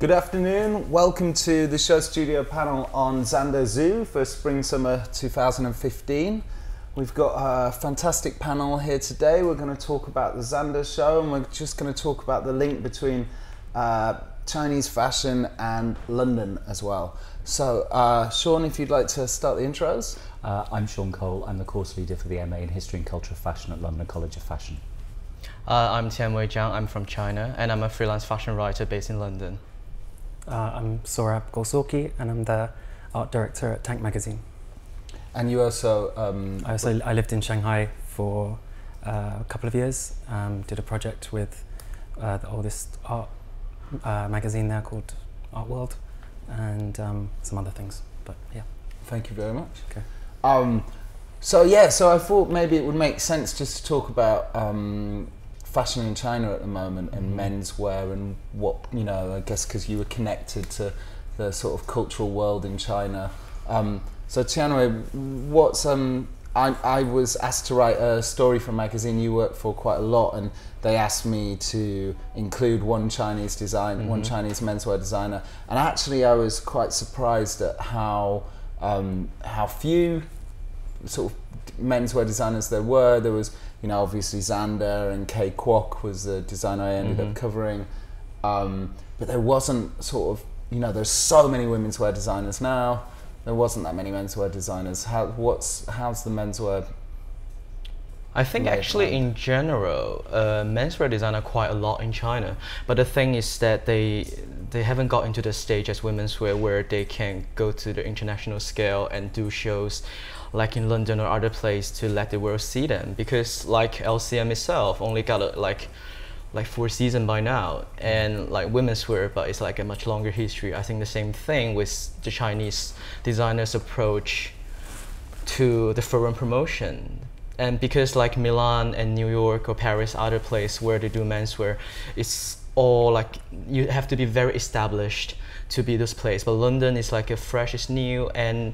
Good afternoon, welcome to the SHOWstudio panel on Xander Zhou for Spring-Summer 2015. We've got a fantastic panel here today. We're going to talk about the Xander show, and we're just going to talk about the link between Chinese fashion and London as well. So Shaun, if you'd like to start the intros. I'm Shaun Cole. I'm the course leader for the MA in History and Culture of Fashion at London College of Fashion. I'm Tianwei Zhang. I'm from China, and I'm a freelance fashion writer based in London. I'm Sohrab, Golsorkhi, and I'm the art director at Tank magazine. And you also... I lived in Shanghai for a couple of years, did a project with the oldest art magazine there called Art World, and some other things, but yeah. Thank you very much. Okay. So I thought maybe it would make sense just to talk about fashion in China at the moment and menswear and what, you know, I guess because you were connected to the sort of cultural world in China. So Tianwei, what's I was asked to write a story for a magazine you work for quite a lot, and they asked me to include one Chinese one Chinese menswear designer, and actually I was quite surprised at how few sort of menswear designers there were. There was, you know, obviously Xander, and Kay Kwok was the designer I ended up covering, but there wasn't sort of, you know, there's so many women's wear designers now. There wasn't that many menswear designers. How's the menswear? I think actually in general, menswear design are quite a lot in China, but the thing is that they haven't got into the stage as women's wear where they can go to the international scale and do shows like in London or other places to let the world see them, because like LCM itself only got like 4 seasons by now, and like women's wear, but it's like a much longer history. I think the same thing with the Chinese designers' approach to the foreign promotion. And because like Milan and New York or Paris, other places where they do menswear, it's all like you have to be very established to be this place. But London is like a fresh, it's new, and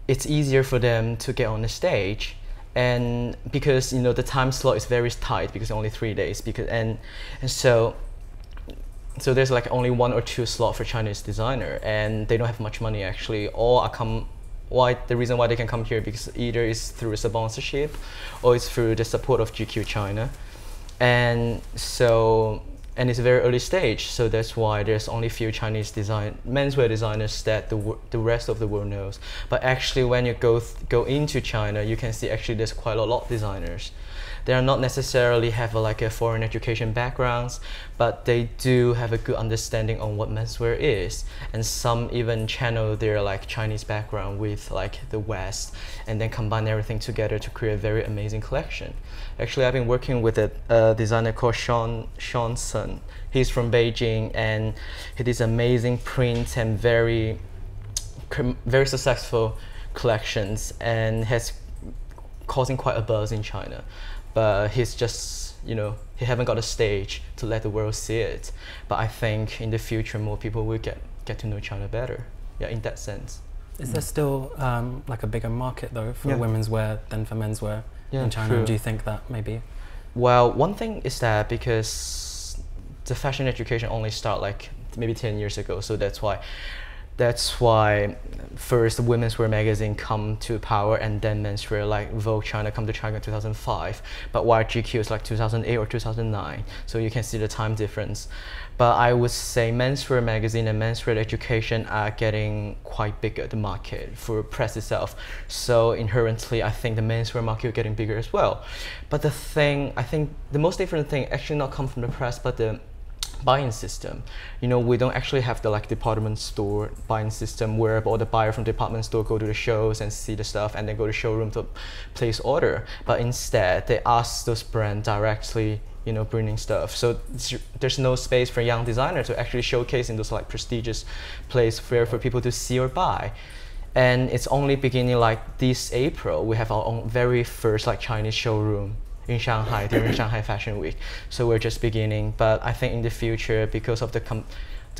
it's easier for them to get on the stage. And because, you know, the time slot is very tight because only 3 days. So there's like only 1 or 2 slots for Chinese designer, and they don't have much money actually. The reason why they can come here because either is through a sponsorship or it's through the support of GQ China, and it's a very early stage, so that's why there's only few Chinese menswear designers that the rest of the world knows. But actually when you go into China, you can see actually there's quite a lot of designers. They are not necessarily have a foreign education backgrounds, but they do have a good understanding on what menswear is, and some even channel their like Chinese background with like the West, and then combine everything together to create a very amazing collection. Actually, I've been working with a designer called Shaun. He's from Beijing, and he does amazing prints and very successful collections, and has causing quite a buzz in China. But he's just, you know, he haven't got a stage to let the world see it. But I think in the future more people will get to know China better. Yeah, in that sense. Is there still like a bigger market though for women's wear than for menswear in China? True. Do you think that maybe? Well, one thing is that because the fashion education only started like maybe 10 years ago, so that's why first the women's wear magazine come to power, and then menswear like Vogue China come to China in 2005. But while GQ is like 2008 or 2009, so you can see the time difference. But I would say menswear magazine and menswear education are getting quite bigger, the market for press itself. So inherently, I think the menswear market is getting bigger as well. But I think the most different thing actually not come from the press, but the buying system. You know, we don't actually have the like department store buying system where all the buyer from department store go to the shows and see the stuff and then go to showroom to place order. But instead, they ask those brands directly, you know, bringing stuff. So there's no space for young designer to actually showcase in those like prestigious place for people to see or buy. And it's only beginning like this April, we have our own very first like Chinese showroom in Shanghai during Shanghai Fashion Week. So we're just beginning, but I think in the future, because of the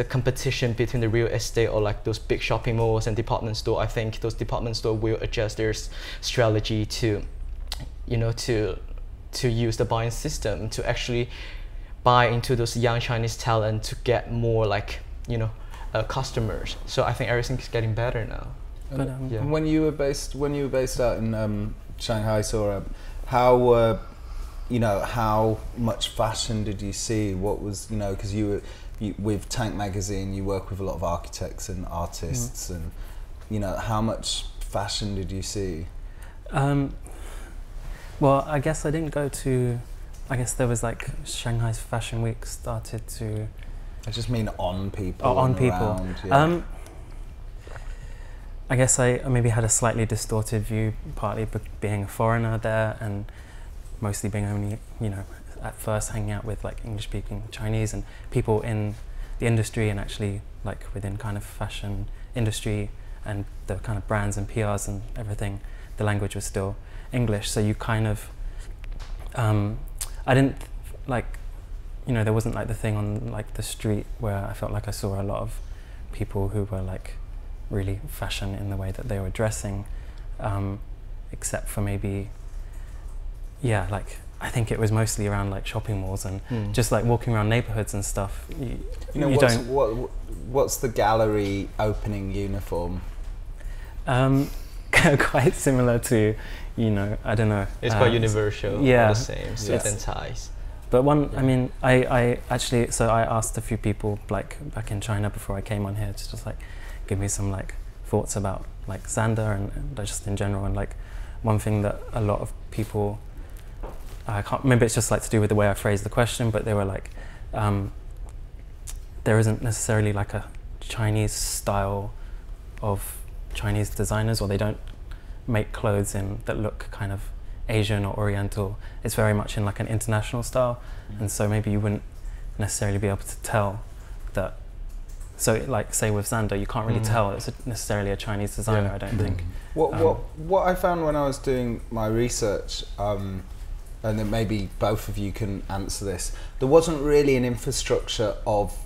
competition between the real estate or like those big shopping malls and department store, I think those department store will adjust their strategy to, you know, to use the buying system to actually buy into those young Chinese talent to get more like customers. So I think everything's getting better now. But, Yeah. And when you were based out in Shanghai, Sohrab, how how much fashion did you see? What was, because you with Tank magazine, you work with a lot of architects and artists, and how much fashion did you see? Well, I guess I didn't go to. I guess there was like Shanghai's Fashion Week started to. I just mean on people. Oh, on and people. around, yeah. I guess I maybe had a slightly distorted view, partly being a foreigner there, and mostly being only, at first hanging out with like English-speaking Chinese and people in the industry, and actually like within kind of fashion industry and the kind of brands and PRs and everything, the language was still English. So you kind of, I didn't like, there wasn't like the thing on like the street where I felt like I saw a lot of people who were like really fashion in the way that they were dressing, except for maybe, like I think it was mostly around like shopping malls and just like walking around neighborhoods and stuff. What's the gallery opening uniform? Quite similar to, I don't know. It's quite universal. Yeah, the same suits and ties. But I mean, I actually, so I asked a few people like back in China before I came on here to just like give me some like thoughts about like Xander and just in general. And like one thing that a lot of people, I can't remember, it's just like to do with the way I phrased the question, but they were like, there isn't necessarily like a Chinese style of Chinese designers, or they don't make clothes that look kind of Asian or Oriental. It's very much in like an international style, and so maybe you wouldn't necessarily be able to tell that. So like say with Xander, you can't really tell it's necessarily a Chinese designer, I don't think. What I found when I was doing my research, and then maybe both of you can answer this, there wasn't really an infrastructure of,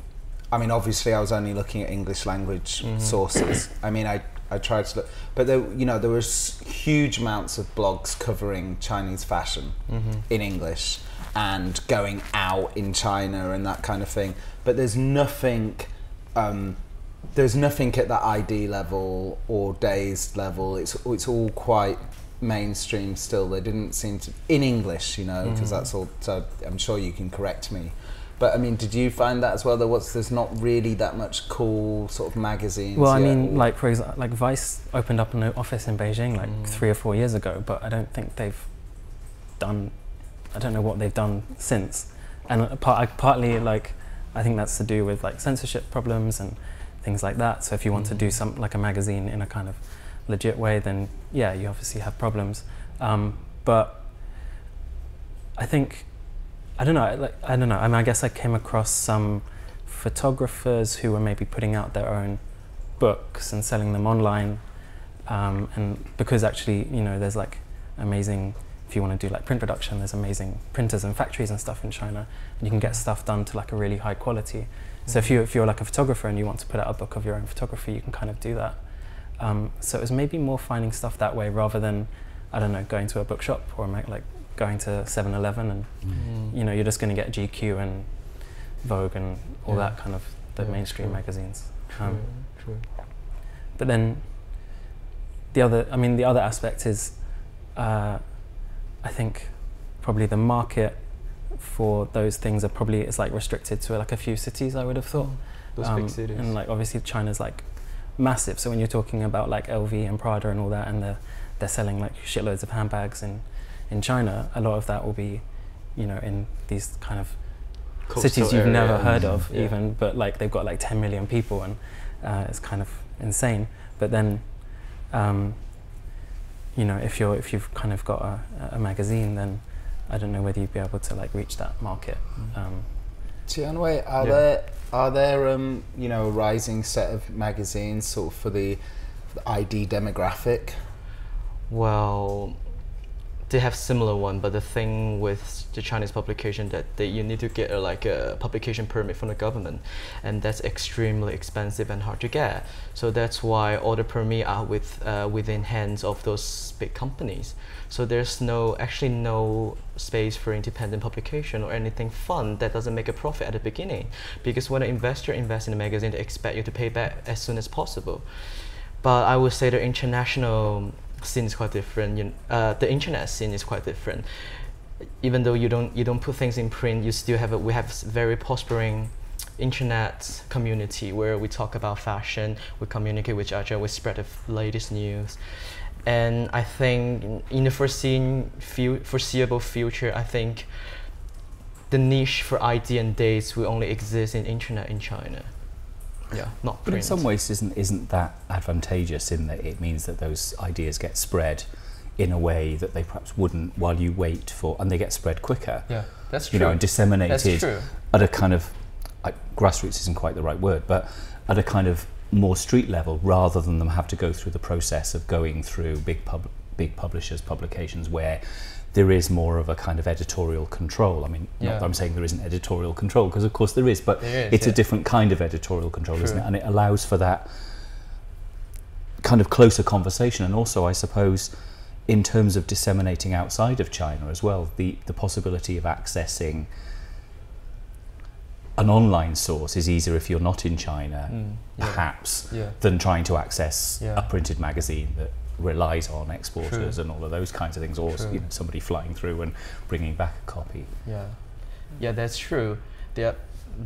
I mean, obviously I was only looking at English language sources. I mean, I tried to look, but there was huge amounts of blogs covering Chinese fashion in English and going out in China and that kind of thing. But there's nothing at that ID level or Dazed level. It's all quite mainstream still. They didn't seem to, in English, because that's all. So I'm sure you can correct me. But I mean, did you find that as well? There's not really that much cool sort of magazines. Well, I mean, like for example, like Vice opened up an office in Beijing like 3 or 4 years ago, but I don't think they've done. I don't know what they've done since. And partly like, I think that's to do with like censorship problems and things like that. So if you want to do some like a magazine in a kind of legit way, then yeah, you obviously have problems. But I think. I don't know. I mean, I guess I came across some photographers who were maybe putting out their own books and selling them online, and because actually, there's like amazing. If you want to do like print production, there's amazing printers and factories and stuff in China, and you can get stuff done to like a really high quality. So if you're like a photographer and you want to put out a book of your own photography, you can kind of do that. So it was maybe more finding stuff that way rather than, I don't know, going to a bookshop or like going to 7-Eleven and you're just going to get GQ and Vogue and all that kind of the mainstream magazines. True. But then the other aspect is I think probably the market for those things is like restricted to like a few cities, I would have thought. Those big cities. And like obviously China's like massive, so when you're talking about like LV and Prada and all that, and they're selling like shitloads of handbags in China, a lot of that will be, in these kind of cities you've never heard of even, but like they've got like 10 million people, and it's kind of insane. But then, if you've kind of got a magazine, then I don't know whether you'd be able to like reach that market. Tianwei, are there a rising set of magazines sort of for the ID demographic? Well, they have similar one, but the thing with the Chinese publication that you need to get a publication permit from the government, and that's extremely expensive and hard to get. So that's why all the permit are within hands of those big companies. So there's actually no space for independent publication or anything fun that doesn't make a profit at the beginning, because when an investor invests in a magazine, they expect you to pay back as soon as possible. But I would say the international scene is quite different. The internet scene is quite different. Even though you don't put things in print, you still we have very prospering internet community where we talk about fashion, we communicate with each other, we spread the latest news. And I think in the foreseeable future, I think the niche for idea and dates will only exist in internet in China. Yeah, not print. But in some ways, isn't that advantageous in that it means that those ideas get spread in a way that they perhaps wouldn't while you wait for, and they get spread quicker. Yeah, that's true. And disseminated That's true. At a kind of, grassroots isn't quite the right word, but at a kind of more street level, rather than them have to go through the process of going through big publishers' publications where there is more of a kind of editorial control. I mean, not that I'm saying there isn't editorial control, because of course there is, but it's a different kind of editorial control, isn't it? And it allows for that kind of closer conversation, and also, I suppose, in terms of disseminating outside of China as well, the possibility of accessing an online source is easier if you're not in China, perhaps, than trying to access a printed magazine that relies on exporters and all of those kinds of things, or somebody flying through and bringing back a copy. Yeah, that's true.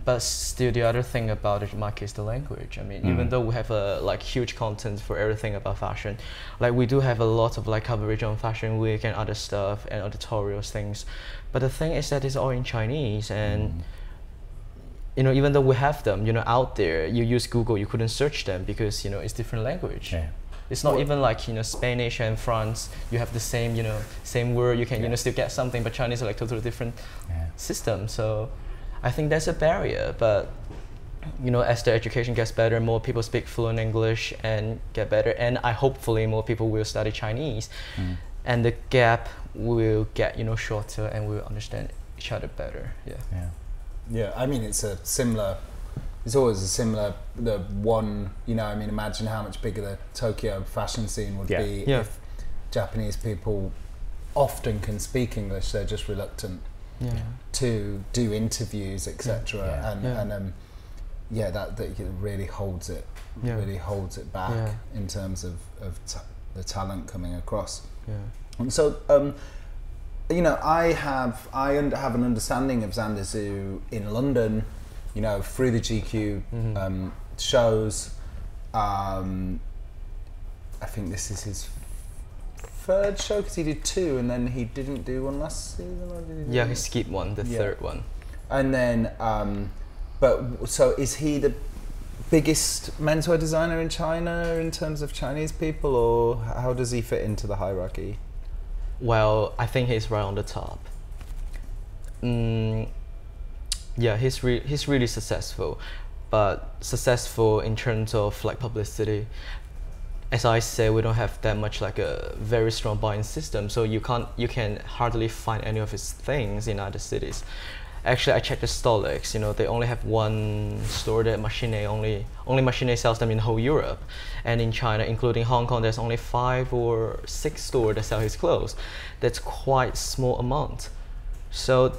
But still, the other thing about the market is the language. I mean, even though we have huge content for everything about fashion, we do have a lot of coverage on Fashion Week and other stuff and editorials things. But the thing is that it's all in Chinese, and even though we have them, out there, you use Google, you couldn't search them because it's different language. Yeah. It's not even Spanish and France. You have the same same word. You can still get something, but Chinese are totally different system. So I think that's a barrier. But as the education gets better, more people speak fluent English and get better, and hopefully more people will study Chinese, and the gap will get shorter, and we'll understand each other better. Yeah. I mean, it's always a similar, I mean, imagine how much bigger the Tokyo fashion scene would be if Japanese people often can speak English, they're just reluctant to do interviews, etc. That really holds it back in terms of the talent coming across. And so, I have an understanding of Xander Zhou in London, through the GQ shows. I think this is his third show, because he did 2 and then he didn't do one last season, or did he? He skipped one, the third one. And then, so is he the biggest menswear designer in China in terms of Chinese people, or how does he fit into the hierarchy? Well, I think he's right on the top. He's really successful, but successful in terms of publicity. As I say, we don't have that much a very strong buying system, so you can hardly find any of his things in other cities. Actually, I checked the Stolix. They only have one store that Machine only Machine sells them in whole Europe, and in China, including Hong Kong, there's only 5 or 6 stores that sell his clothes. That's quite small amount. So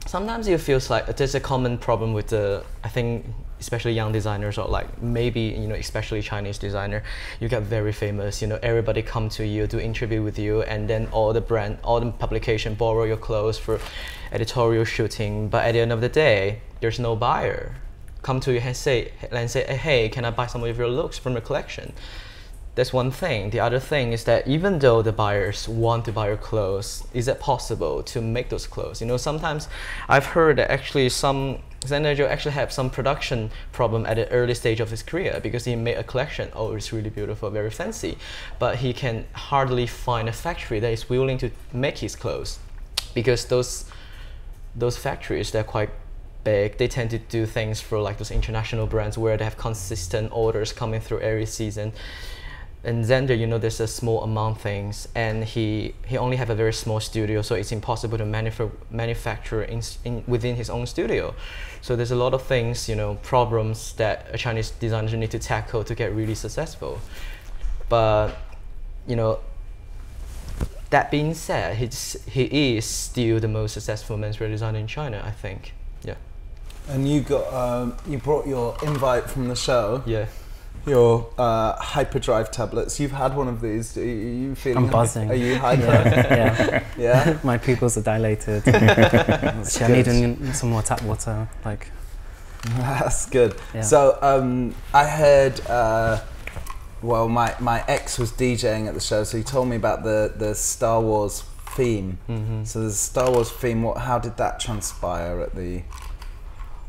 sometimes it feels like there's a common problem with I think especially young designers, or maybe especially Chinese designer. You get very famous. Everybody come to you, do interview with you, and then all the publication borrow your clothes for editorial shooting. But at the end of the day, there's no buyer come to you and say, hey, can I buy some of your looks from your collection? That's one thing. The other thing is that even though the buyers want to buy your clothes, is it possible to make those clothes? Sometimes I've heard that actually Xander Zhou actually had some production problem at the early stage of his career, because he made a collection. Oh, it's really beautiful, very fancy, but he can hardly find a factory that is willing to make his clothes, because those factories, they're quite big. They tend to do things for those international brands where they have consistent orders coming through every season. in Xander, you know, there's a small amount things, and he only have a very small studio, so it's impossible to manufacture within his own studio. So there's a lot of things, you know, problems that a Chinese designer need to tackle to get really successful. But, you know, that being said, he is still the most successful menswear designer in China, I think. Yeah. And you got you brought your invite from the show. Yeah. Your hyperdrive tablets. You've had one of these. Are you feeling? I'm buzzing. Are you hyper? Yeah. Yeah. My pupils are dilated. I need some more tap water. Like. That's good. Yeah. So I heard. Well, my ex was DJing at the show, so he told me about the Star Wars theme. Mm-hmm. So there's a Star Wars theme. How did that transpire at the?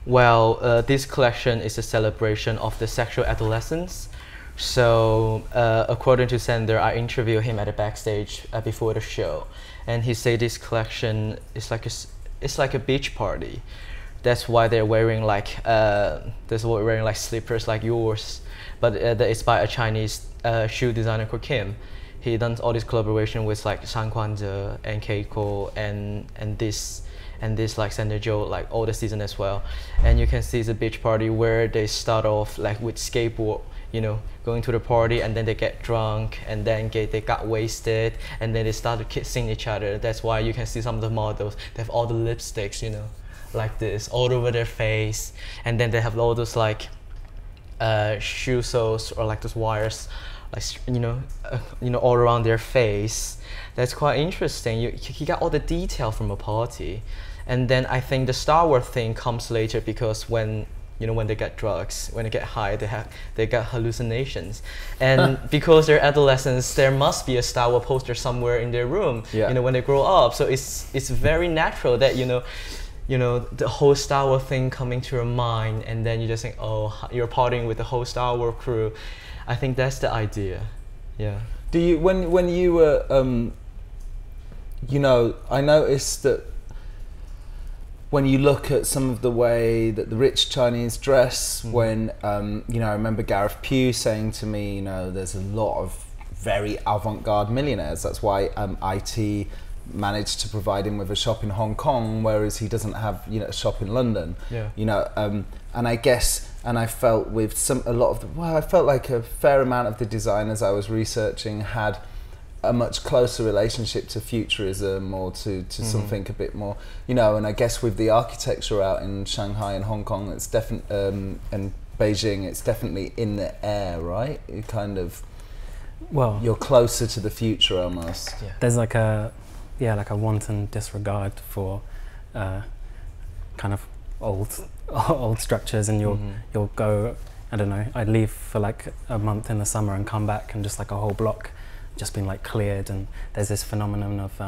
Well, this collection is a celebration of the sexual adolescence. So, according to Xander, I interviewed him at the backstage before the show, and he said this collection is like a beach party. That's why they're wearing like slippers like yours, but it's by a Chinese shoe designer called Kim. He done all this collaboration with like Shan Kuanze and Keiko and this like Xander Zhou, like all the season as well. And you can see it's a beach party where they start off like with skateboard, you know, going to the party, and then they get drunk, and then they got wasted, and then they started kissing each other. That's why you can see some of the models, they have all the lipsticks, you know, like this all over their face, and then they have all those like shoe soles or like those wires, like you know, all around their face. That's quite interesting. You got all the detail from a party. And then I think the Star Wars thing comes later, because when they get drugs, when they get high, they get hallucinations, and because they're adolescents, there must be a Star Wars poster somewhere in their room. Yeah. You know, when they grow up, so it's very natural that you know the whole Star Wars thing coming to your mind, and then you just think, oh, you're partying with the whole Star Wars crew. I think that's the idea. Yeah. Do you when you were you know, I noticed that when you look at some of the way that the rich Chinese dress, when you know, I remember Gareth Pugh saying to me, you know, there's a lot of very avant-garde millionaires. That's why IT managed to provide him with a shop in Hong Kong, whereas he doesn't have, you know, a shop in London. Yeah. You know, and I guess, and I felt with I felt like a fair amount of the designers I was researching had a much closer relationship to futurism or to something a bit more, you know. And I guess with the architecture out in Shanghai and Hong Kong, it's definitely and Beijing, it's definitely in the air, right? You kind of, well, you're closer to the future almost. Yeah. There's like a wanton disregard for kind of old structures, and you'll go, I don't know, I'd leave for like a month in the summer and come back and just like a whole block just been like cleared. And there's this phenomenon of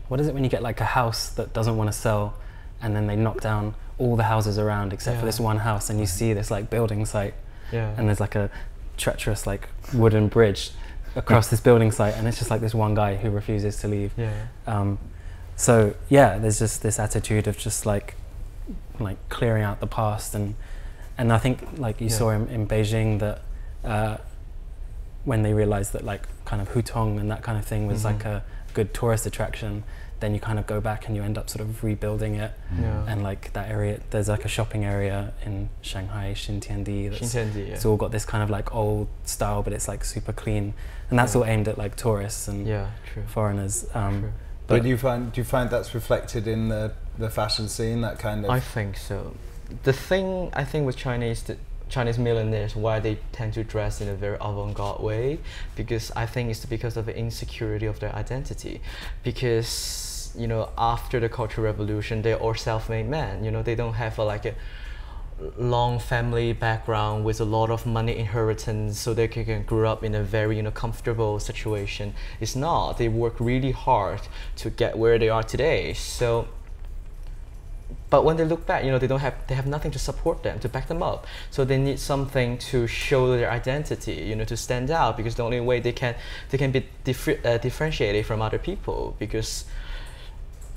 what is it when you get like a house that doesn't want to sell, and then they knock down all the houses around except for this one house, and you see this like building site, and there's like a treacherous like wooden bridge across this building site, and it's just like this one guy who refuses to leave. So yeah, there's just this attitude of just like clearing out the past, and I think like you saw in Beijing that when they realized that like kind of Hutong and that kind of thing was like a good tourist attraction, then you kind of go back and you end up sort of rebuilding it. And like that area, there's like a shopping area in Shanghai, Xintiandi, it's all got this kind of like old style, but it's like super clean, and that's all aimed at like tourists and foreigners. But do you find that's reflected in the fashion scene, that kind of? I think so. The thing I think with Chinese millionaires, why they tend to dress in a very avant-garde way, because I think it's because of the insecurity of their identity. Because, you know, after the Cultural Revolution, they're all self-made men. You know, they don't have like a long family background with a lot of money inheritance, so they can grow up in a very, you know, comfortable situation. It's not. They work really hard to get where they are today. So, but when they look back, you know, they have nothing to support them, to back them up. So they need something to show their identity, you know, to stand out, because the only way they can be differentiated from other people, because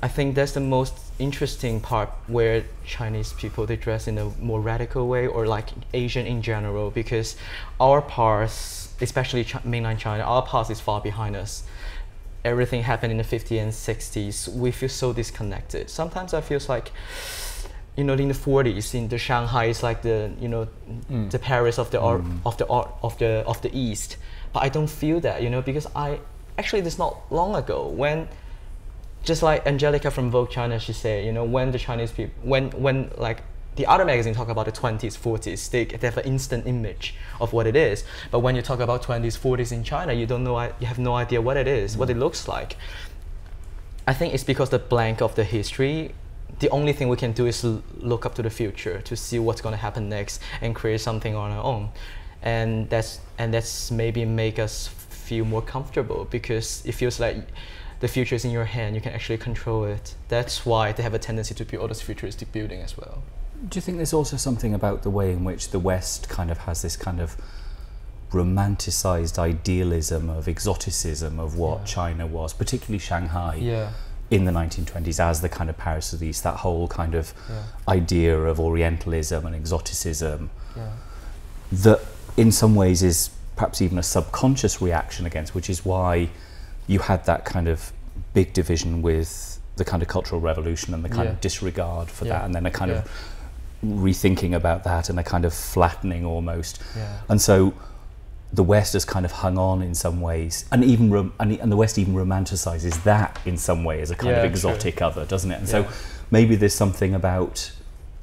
I think that's the most interesting part, where Chinese people, they dress in a more radical way, or like Asian in general, because our past, especially mainland China, our past is far behind us. Everything happened in the 50s and 60s. We feel so disconnected. Sometimes I feel like, in the 40s, in the Shanghai, is like the the Paris of the art, of the East. But I don't feel that, because actually it's not long ago when, just like Angelica from Vogue China, she said, when the Chinese people, when like the other magazines talk about the 20s, 40s, they have an instant image of what it is. But when you talk about 20s, 40s in China, you have no idea what it is, what it looks like. I think it's because the blank of the history. The only thing we can do is look up to the future to see what's going to happen next and create something on our own, and that's maybe make us feel more comfortable, because it feels like the future is in your hand. You can actually control it. That's why they have a tendency to build all this futuristic building as well. Do you think there's also something about the way in which the West kind of has this kind of romanticized idealism of exoticism of what China was, particularly Shanghai, in the 1920s, as the kind of Paris of the East, that whole kind of idea of Orientalism and exoticism, that in some ways is perhaps even a subconscious reaction against, which is why you had that kind of big division with the kind of Cultural Revolution and the kind of disregard for that, and then a kind of rethinking about that and a kind of flattening almost. And so the West has kind of hung on in some ways, and even and the West even romanticizes that in some way as a kind of exotic other, doesn't it? And so maybe there's something about,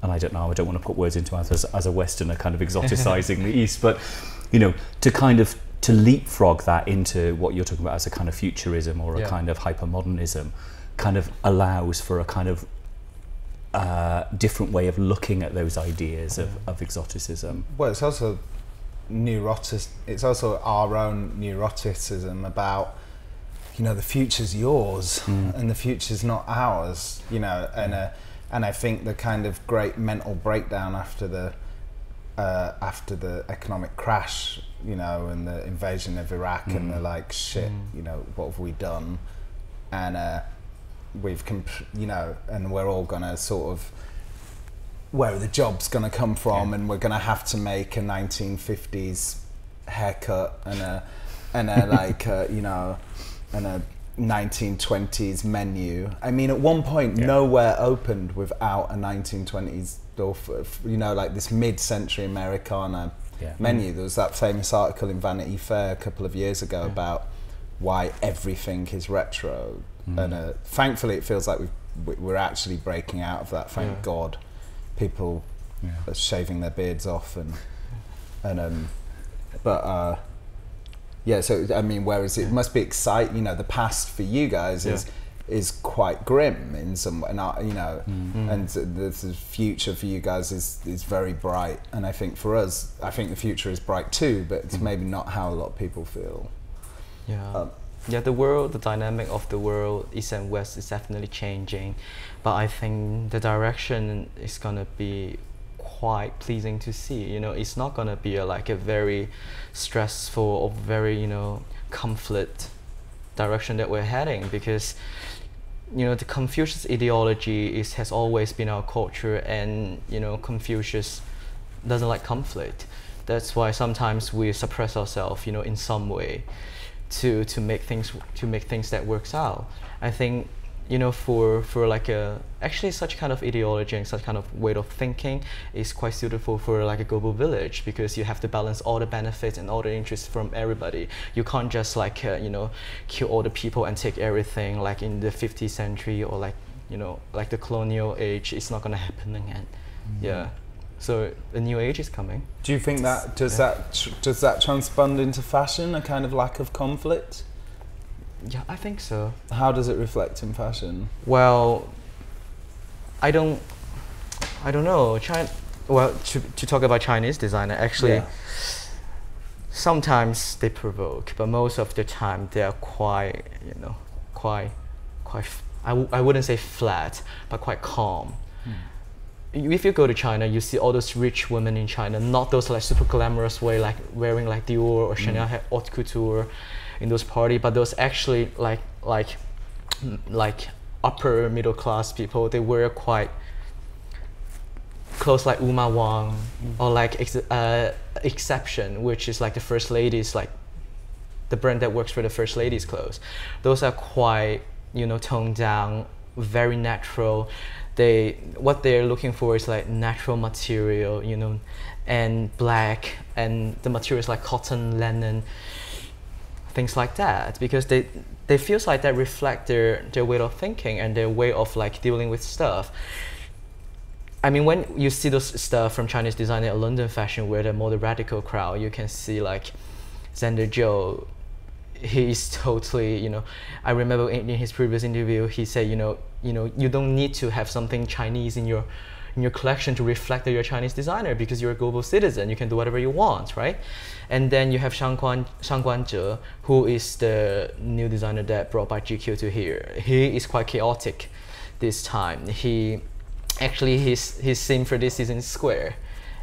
and I don't know, I don't want to put words into mouth as a Westerner kind of exoticizing the East, but to leapfrog that into what you're talking about as a kind of futurism or a kind of hypermodernism kind of allows for a kind of different way of looking at those ideas of exoticism. Well, it's also it's also our own neuroticism about, the future's yours and the future's not ours, and I think the kind of great mental breakdown after the economic crash, and the invasion of Iraq, and the like, shit, what have we done? And we've, and we're all gonna sort of, where are the jobs gonna come from? And we're gonna have to make a 1950s haircut and a like, and a 1920s menu. I mean, at one point, nowhere opened without a 1920s like this mid-century Americana menu. There was that famous article in Vanity Fair a couple of years ago about why everything is retro, and thankfully it feels like we're actually breaking out of that. Thank God, people are shaving their beards off, so I mean, whereas it must be exciting, the past for you guys is quite grim in some way, and the future for you guys is very bright, and I think for us, I think the future is bright too, but it's maybe not how a lot of people feel. The dynamic of the world, East and West, is definitely changing, but I think the direction is gonna be quite pleasing to see. It's not gonna be like a very stressful or very conflict direction that we're heading, because the Confucius ideology has always been our culture, and Confucius doesn't like conflict. That's why sometimes we suppress ourselves, in some way, to make things that works out. I think for like actually such kind of ideology and such kind of way of thinking is quite suitable for like a global village, because you have to balance all the benefits and all the interests from everybody. You can't just like kill all the people and take everything like in the 15th century or like like the colonial age. It's not gonna happen again. So the new age is coming. Do you think that does that transpond into fashion, a kind of lack of conflict? Yeah, I think so. How does it reflect in fashion? Well, I don't know. To talk about Chinese designer, actually, sometimes they provoke, but most of the time they are quite, I wouldn't say flat, but quite calm. If you go to China, you see all those rich women in China, not those like super glamorous way, like wearing like Dior or Chanel haute couture in those party, but those actually like upper middle class people, they wear quite clothes like Uma Wang or like Exception, which is like the first ladies, like the brand that works for the first ladies' clothes. Those are quite, you know, toned down, very natural. What they're looking for is like natural material, you know, and black, and the material is like cotton, linen, things like that, because they feels like that reflect their way of thinking and their way of like dealing with stuff. I mean, when you see those stuff from Chinese designer at London Fashion Week, the more the radical crowd, you can see like Xander Zhou. He is totally, you know, I remember in his previous interview, he said, you know, you don't need to have something Chinese in your collection to reflect that you're a Chinese designer, because you're a global citizen. You can do whatever you want, right? And then you have Shaun, who is the new designer that brought by GQ to here. He is quite chaotic this time. Actually, his theme for this season is square,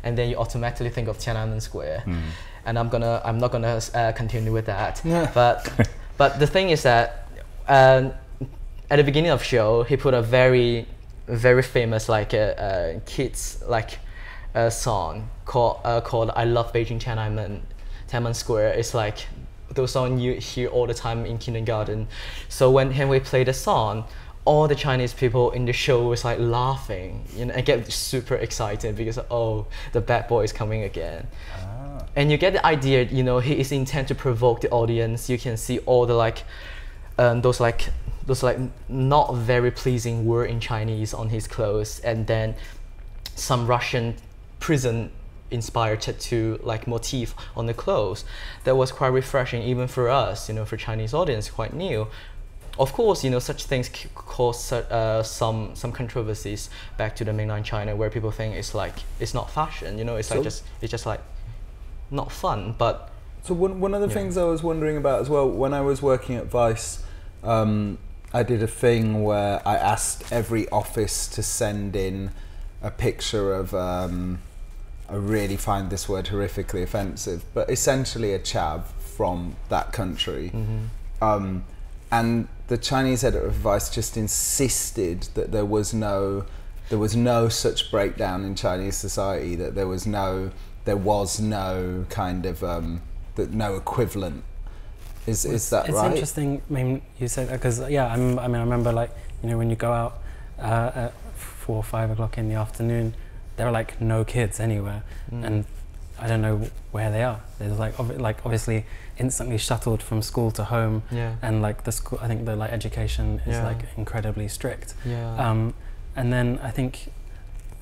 and then you automatically think of Tiananmen Square. And I'm not gonna continue with that. Yeah. But the thing is that at the beginning of show, he put a very famous like kids like song called "I Love Beijing Tiananmen Square." It's like those songs you hear all the time in kindergarten. So when we play the song, all the Chinese people in the show was like laughing, you know, and get super excited because, oh, the bad boy is coming again. And you get the idea, you know, he is intent to provoke the audience. You can see all the like those not very pleasing word in Chinese on his clothes, and then some Russian prison inspired tattoo like motif on the clothes. That was quite refreshing even for us, you know, for Chinese audience, quite new. Of course, you know, such things cause some controversies back to the mainland China, where people think it's not fashion, you know, it's just like not fun. But so one of the things I was wondering about as well, when I was working at Vice, I did a thing where I asked every office to send in a picture of I really find this word horrifically offensive, but essentially a chav from that country. And the Chinese editor of Vice just insisted that there was no such breakdown in Chinese society, that there was no kind of no equivalent. Is that right? It's interesting. I mean, you said that because I remember, like, you know, when you go out at 4 or 5 o'clock in the afternoon, there are like no kids anywhere, and I don't know where they are. There's like obviously instantly shuttled from school to home, and like the school, I think the like education is like incredibly strict. And then I think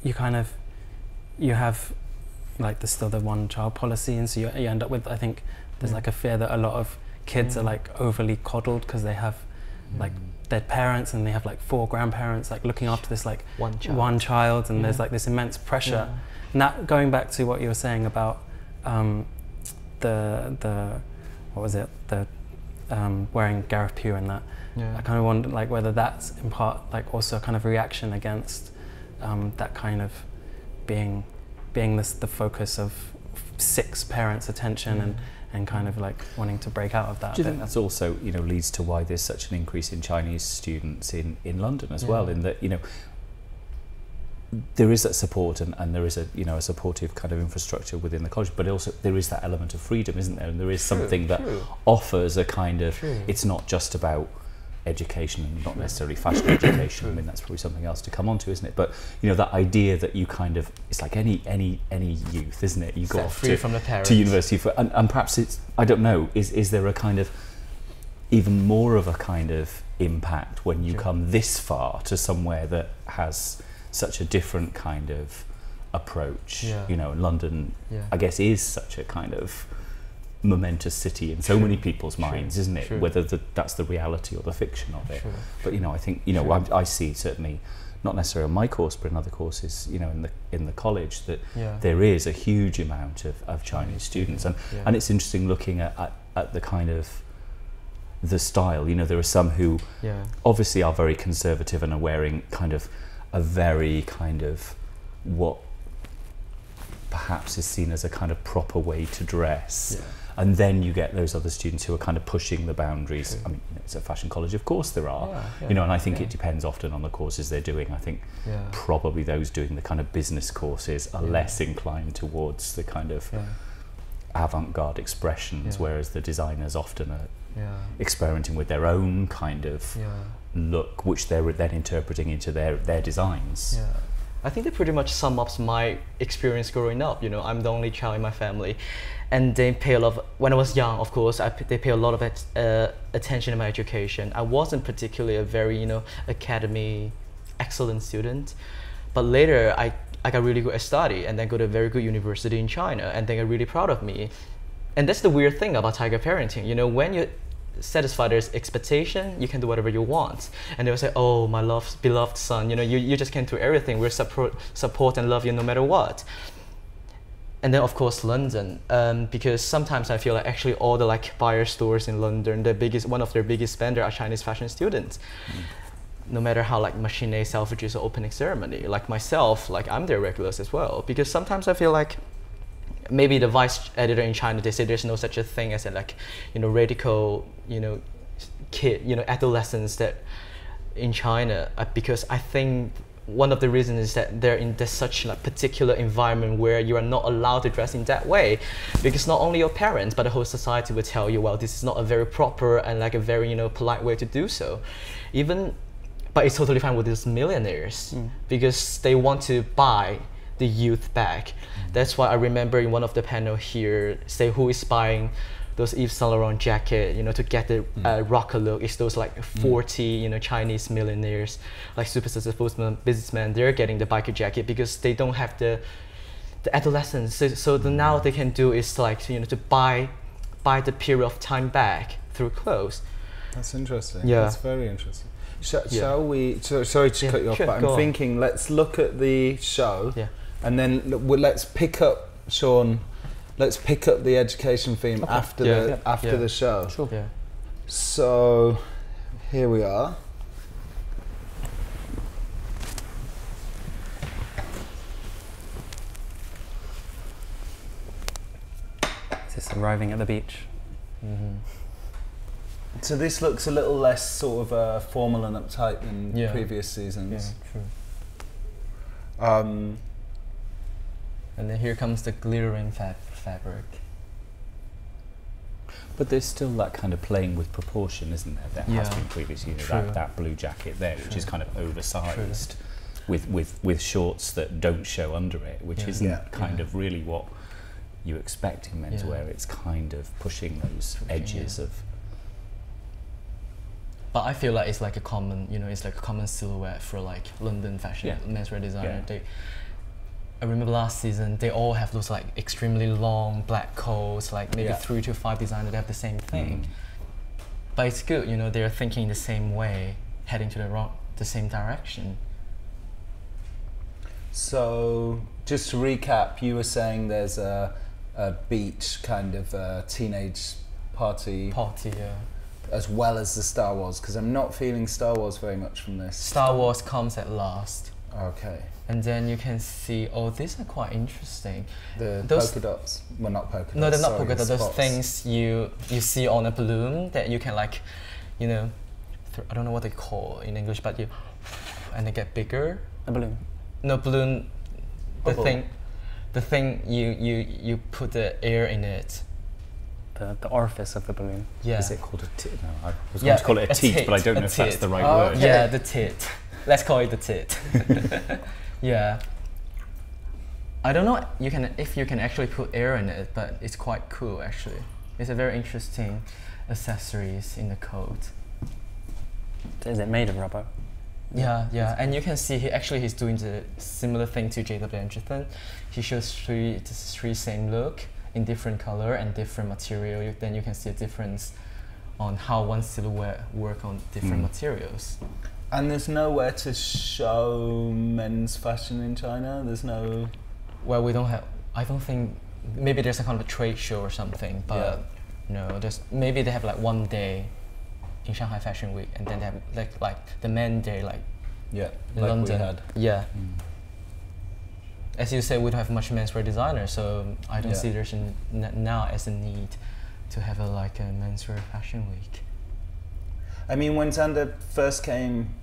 you have like still the one child policy, and so you end up with, I think there's like a fear that a lot of kids are like overly coddled because they have like dead parents, and they have like 4 grandparents like looking after this like one child, and there's like this immense pressure. And that, going back to what you were saying about the what was it, the wearing Gareth Pugh and that, I kind of wondered like whether that's in part like also a kind of reaction against that kind of being the focus of 6 parents' attention, and kind of like wanting to break out of that. Do you think that's also, you know, leads to why there's such an increase in Chinese students in London as well, in that, you know, there is that support, and there is a, you know, a supportive kind of infrastructure within the college, but also there is that element of freedom, isn't there? And there is something that offers a kind of, it's not just about education and not necessarily fashion education. I mean, that's probably something else to come on to, isn't it? But, you know, that idea that you kind of, it's like any youth, isn't it? You go off to university and perhaps it's, I don't know, is there a kind of even more of a kind of impact when you come this far to somewhere that has such a different kind of approach? You know, London, I guess, is such a kind of momentous city in so many people's minds, isn't it? Whether that's the reality or the fiction of it. But, you know, I think, you know, I see certainly, not necessarily on my course, but in other courses, you know, in the college, that there is a huge amount of Chinese students, and it's interesting looking at the kind of the style. You know, there are some who obviously are very conservative and are wearing kind of a very kind of what perhaps is seen as a kind of proper way to dress. And then you get those other students who are kind of pushing the boundaries. I mean, it's a fashion college, of course there are, and I think it depends often on the courses they're doing. I think probably those doing the kind of business courses are less inclined towards the kind of avant-garde expressions, whereas the designers often are experimenting with their own kind of look, which they're then interpreting into their designs. I think that pretty much sum up my experience growing up. I'm the only child in my family, and they pay a lot of, when I was young, of course, they pay a lot of attention to my education. I wasn't particularly a very, academy excellent student, but later I got really good at study and then go to a very good university in China, and they are really proud of me. And that's the weird thing about tiger parenting. When you satisfy their expectation, you can do whatever you want, and they'll say, "Oh, my beloved son, you just can do everything. We'll support and love you no matter what." And then of course London, because sometimes I feel like actually all the buyer stores in London, one of their biggest spender are Chinese fashion students. No matter how Machine, Selfridges, or opening ceremony, like myself, I'm their regulars as well, because sometimes I feel like maybe the vice editor in China, they say there's no such a thing as a radical, kid, adolescents that in China, because I think one of the reasons is that they're in such particular environment where you are not allowed to dress in that way, because not only your parents but the whole society will tell you, well, this is not a very proper and a very polite way to do so. But it's totally fine with these millionaires because they want to buy the youth back. That's why I remember in one of the panel here, say who is buying those Yves Saint Laurent jacket, to get the rocker look. It's those 40, Chinese millionaires, super successful businessmen. They're getting the biker jacket because they don't have the adolescence. So now they can do is to buy the period of time back through clothes. That's interesting. Yeah, that's very interesting. Shall we? Sorry to cut you off, but I'm thinking let's look at the show, and then let's pick up, Shaun. Let's pick up the education theme after the show. Sure. Yeah. So here we are. Just arriving at the beach. So this looks a little less sort of formal and uptight than previous seasons. Yeah, true. And then here comes the glittering fabric. But there's still that kind of playing with proportion, isn't there? There has been previously, that blue jacket there, which is kind of oversized, with shorts that don't show under it, which isn't kind of really what you expect in menswear. It's kind of pushing those edges of. But I feel like it's a common, it's a common silhouette for London fashion menswear designer. I remember last season they all have those extremely long black coats, maybe 3 to 5 designers that have the same thing. But it's good, they're thinking the same way, heading to the same direction. So just to recap, you were saying there's a beach kind of teenage party. As well as the Star Wars, because I'm not feeling Star Wars very much from this. Star Wars comes at last. Okay. And then you can see, these are quite interesting. Those polka dots. Well, not polka dots. No, they're not polka dots. Those things you see on a balloon that you can I don't know what they call in English, but and they get bigger. A balloon. No, balloon. The thing you put the air in it. The orifice of the balloon. Yeah. Is it called a tit? No, I was going to call it a teat, but I don't know if that's the right word. Okay. Yeah, the tit. Let's call it the tit. Yeah. I don't know if you can actually put air in it, but it's quite cool actually. It's a very interesting accessories in the coat. Is it made of rubber? Yeah, and you can see he's doing the similar thing to J.W. Anderson. He shows three same look in different color and different material. Then you can see a difference on how one silhouette work on different materials. And there's nowhere to show men's fashion in China? There's no... Well, we don't have... I don't think... Maybe there's a kind of a trade show or something, but no, maybe they have one day in Shanghai Fashion Week, and then they have like the men day in London. We had. Yeah. as you say, we don't have much menswear designer, so I don't Yeah. see there's now as a need to have a menswear fashion week. I mean, when Xander first came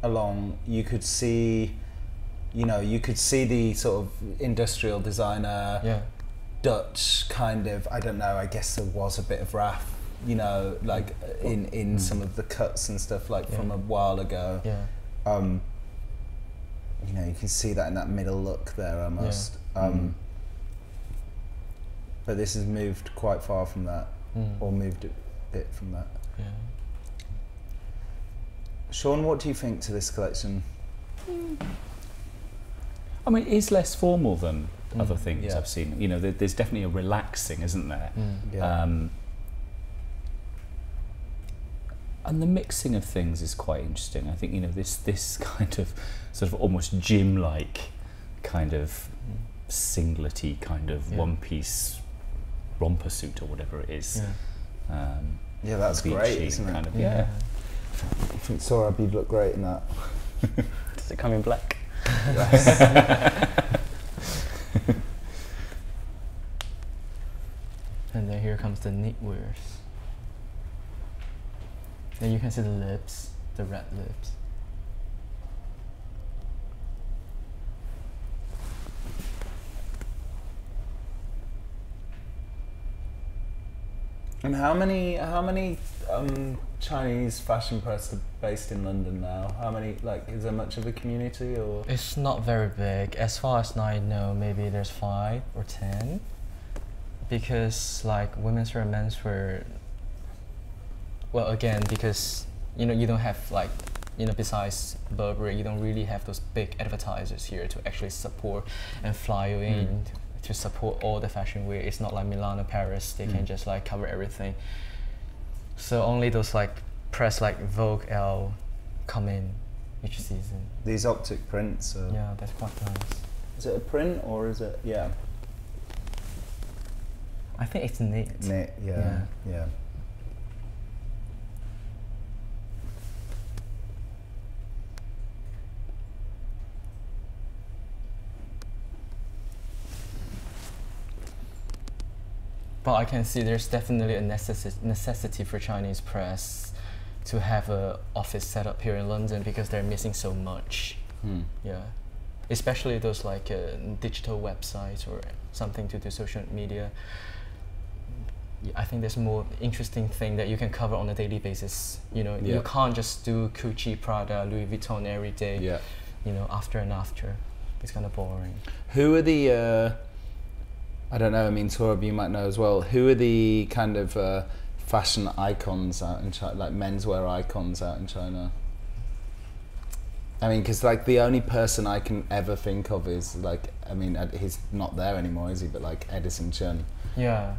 along, you could see, you could see the sort of industrial designer, Yeah. Dutch kind of, I don't know, I guess there was a bit of RAF, like in some of the cuts and stuff like from a while ago. Yeah. You can see that in that middle look there almost. But this has moved quite far from that, or moved a bit from that. Yeah. Shaun, what do you think to this collection? I mean, it is less formal than other things Yeah. I've seen. There's definitely a relaxing, isn't there? Yeah. And the mixing of things is quite interesting. I think this kind of sort of almost gym-like kind of singlet-y kind of one-piece romper suit or whatever it is. Yeah. Yeah, that's great, beachy isn't it? kind of, Yeah. I think Sohrab, you'd look great in that. Does it come in black? And then here comes the knitwears. Then you can see the lips, the red lips. And how many Chinese fashion press are based in London now? How many, is there much of a community or? It's not very big. As far as I know, maybe there's 5 or 10. Because women's wear and menswear, well, again, because you don't have besides Burberry, you don't really have those big advertisers here to actually support and fly you in to support all the fashion wear. It's not like Milan or Paris, they can just cover everything. So only those press Vogue, Elle come in each season. These optic prints are, Yeah, that's quite nice. is it a print or is it, yeah? I think it's knit. Knit, yeah. But I can see there's definitely a necessity for Chinese press to have a office set up here in London because they're missing so much. Yeah, especially those digital websites or something to do social media. I think there's more interesting thing that you can cover on a daily basis. You can't just do Gucci, Prada, Louis Vuitton every day. Yeah. After and after, it's kind of boring. Who are the, I don't know, I mean, Sohrab, you might know as well, who are the kind of fashion icons out in China, menswear icons out in China? I mean, because the only person I can ever think of is he's not there anymore, is he? But Edison Chen. Yeah.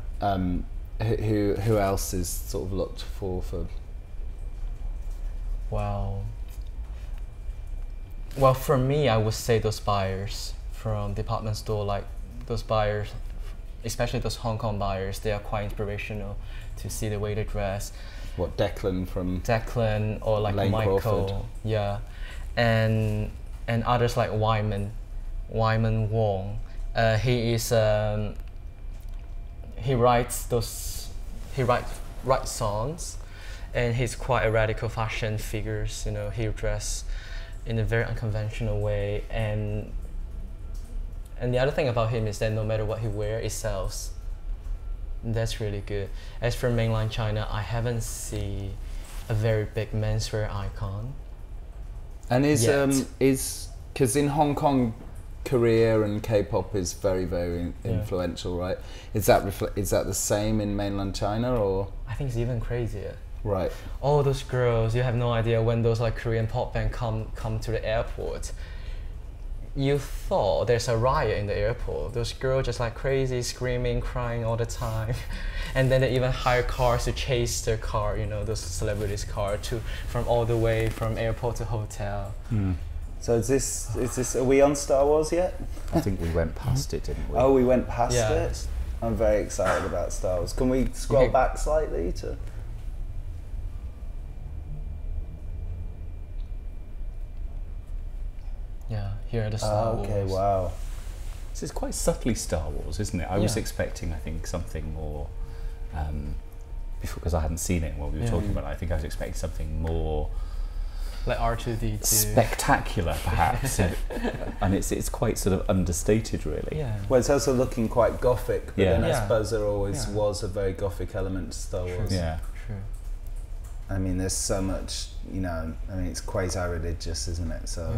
Who else is sort of looked for? Well, for me, I would say those buyers from department store, those buyers, especially those Hong Kong buyers, they are quite inspirational to see the way they dress. What, Declan from? Declan or Lane Michael, Crawford. yeah, and others like Wyman Wong. He is he writes songs, and he's quite a radical fashion figures. He dress in a very unconventional way, and the other thing about him is that no matter what he wears, it sells. That's really good. As for mainland China, I haven't seen a very big menswear icon. And yet. Because in Hong Kong, Korea and K-pop is very, very influential, right? Is that the same in mainland China, or? I think it's even crazier. Right. All those girls, you have no idea when those Korean pop band come to the airport. You thought there's a riot in the airport. Those girls just crazy, screaming, crying all the time. And then they even hire cars to chase their car, those celebrities' car from all the way from airport to hotel. So is this, are we on Star Wars yet? I think we went past it, didn't we? Oh, we went past Yeah. it? I'm very excited about Star Wars. Can we scroll back slightly to? Yeah, here are the Star Wars. Okay, wow. it's quite subtly Star Wars, isn't it? I was expecting, I think, something more, because I hadn't seen it while we were talking about it. I think I was expecting something more like R2D2 spectacular, perhaps, and it's quite sort of understated, really. Yeah. Well, it's also looking quite gothic, but then I Yeah. suppose there always was a very gothic element to Star Wars. Yeah. True. I mean, there's so much, you know, I mean, it's quasi-religious, isn't it? So,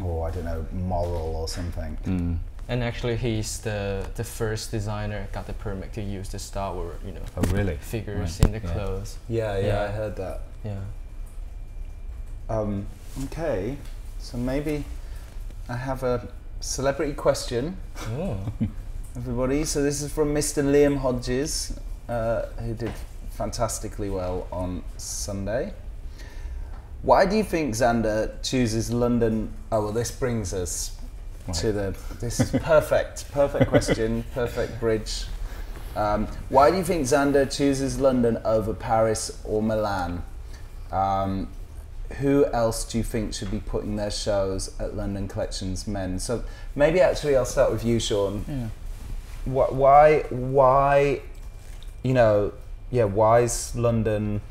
or I don't know, moral or something. Mm. And actually, he's the first designer got the permit to use the Star Wars, you know, Oh, really? figures Right. in the clothes. Yeah, Yeah. I heard that. Yeah. Okay, so maybe I have a celebrity question, Oh. everybody. So this is from Mr. Liam Hodges, who did fantastically well on Sunday. Why do you think Xander chooses London? Oh, well, this brings us to this is perfect question, perfect bridge. Why do you think Xander chooses London over Paris or Milan? Who else do you think should be putting their shows at London Collections Men? So maybe actually I'll start with you, Shaun. Yeah. Why, you know, why is London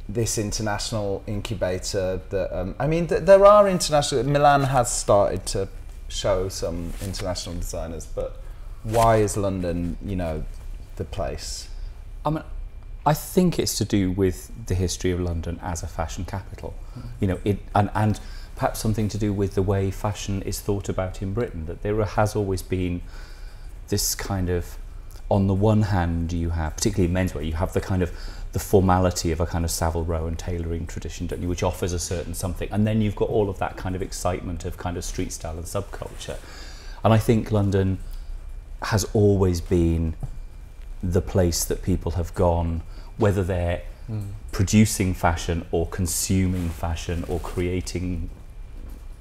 this international incubator that, I mean, there are international, Milan has started to show some international designers, but why is London, you know, the place? I mean, I think it's to do with the history of London as a fashion capital, you know, and perhaps something to do with the way fashion is thought about in Britain, that there has always been this kind of, on the one hand you have, particularly in menswear, you have the kind of the formality of a kind of Savile Row and tailoring tradition, don't you, which offers a certain something, and then you've got all of that kind of excitement of kind of street style and subculture. And I think London has always been the place that people have gone, whether they're producing fashion or consuming fashion or creating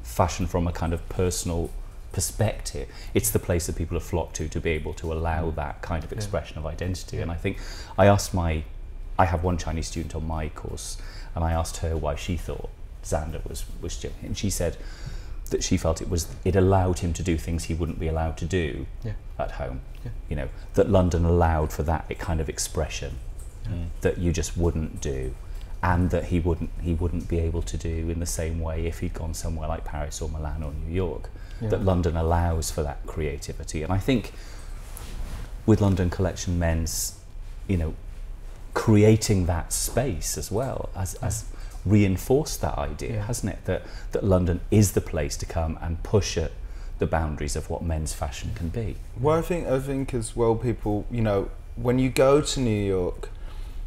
fashion from a kind of personal perspective. It's the place that people have flocked to be able to allow that kind of expression of identity. And I think I have one Chinese student on my course, and I asked her why she thought Xander was joking, and she said that she felt it allowed him to do things he wouldn't be allowed to do at home. You know, that London allowed for that kind of expression that you just wouldn't do, and that he wouldn't be able to do in the same way if he'd gone somewhere like Paris or Milan or New York. That London allows for that creativity. And I think with London Collection Men's, you know, creating that space as well as reinforced that idea, hasn't it? That London is the place to come and push at the boundaries of what men's fashion can be. Well, I think as well, people, you know, when you go to New York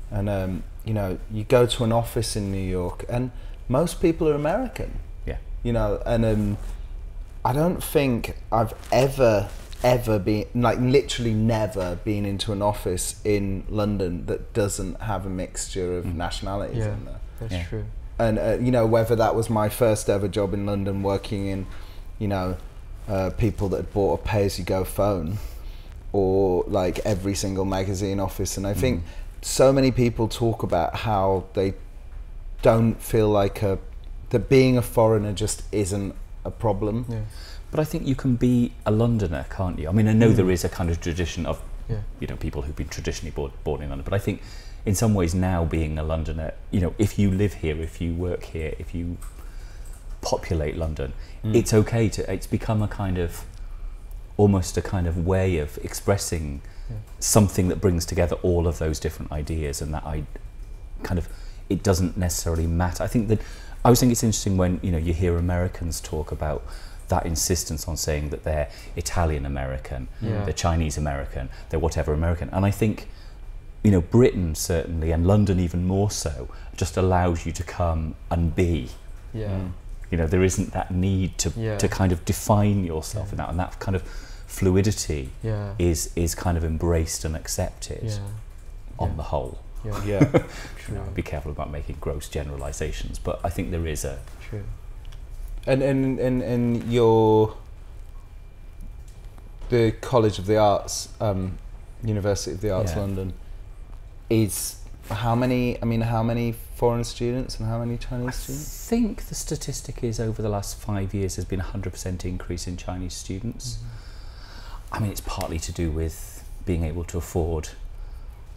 and you know, you go to an office in New York and most people are American. Yeah. You know, and I don't think I've ever been, like literally never been into an office in London that doesn't have a mixture of nationalities in there. That's true. And you know, whether that was my first ever job in London working in, you know, people that had bought a pay-as-you-go phone, or like every single magazine office. And I think so many people talk about how they don't feel like that being a foreigner just isn't a problem. But I think you can be a Londoner, can't you? I mean, I know there is a kind of tradition of, you know, people who've been traditionally born in London, but I think in some ways now being a Londoner, you know, if you live here, if you work here, if you populate London, it's okay it's become a kind of, almost a kind of way of expressing something that brings together all of those different ideas, and that it doesn't necessarily matter. I think it's interesting when, you know, you hear Americans talk about that insistence on saying that they're Italian American, they're Chinese American, they're whatever American. And I think, you know, Britain certainly, and London even more so, just allows you to come and be. You know, there isn't that need to kind of define yourself in that, and that kind of fluidity is kind of embraced and accepted on the whole. You know, be careful about making gross generalizations, but I think there is a And the College of the Arts, University of the Arts London, is how many? I mean, how many foreign students and how many Chinese students? I think the statistic is over the last 5 years has been a 100% increase in Chinese students. I mean, it's partly to do with being able to afford,